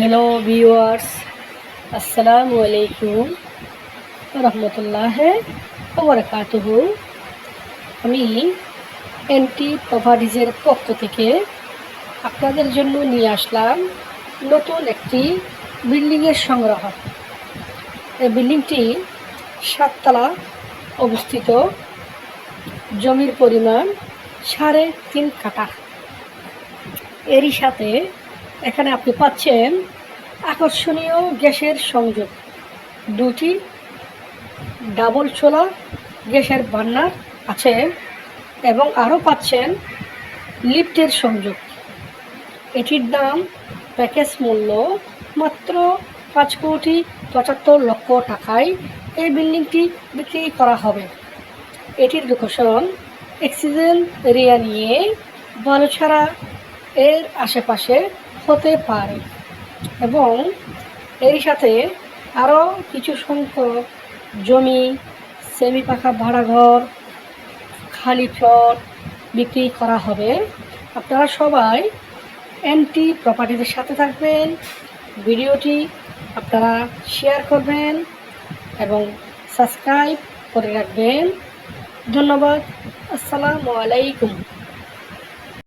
Hello viewers, আসসালামু আলাইকুম রহমতুল্লাহ বারাকাতুহু। আমি এনটি প্রপার্টিজের পক্ষ থেকে আপনাদের জন্য নিয়ে আসলাম নতুন একটি বিল্ডিংয়ের সংগ্রহ। এই বিল্ডিংটি 7 তলা অবস্থিত, জমির পরিমাণ 3.5 কাঠা। এরই সাথে এখানে আপনি পাচ্ছেন আকর্ষণীয় গ্যাসের সংযোগ, 2টি ডাবল চুলা গ্যাসের বার্নার আছে এবং আরও পাচ্ছেন লিফটের সংযোগ। এটির দাম প্যাকেজ মূল্য মাত্র 5,75,00,000 টাকায় এই বিল্ডিংটি বিক্রি করা হবে। এটির লোকেশন এক্সিজেন এরিয়া নিয়ে বালুছড়া এর আশেপাশে হতে পারে এবং এর সাথে আরও কিছু সংখ্যক জমি, সেমি পাকা ভাড়াঘর, খালি প্লট বিক্রি করা হবে। আপনারা সবাই এনটি প্রপার্টিদের সাথে থাকবেন, ভিডিওটি আপনারা শেয়ার করবেন এবং সাবস্ক্রাইব করে রাখবেন। ধন্যবাদ। আসসালামু আলাইকুম।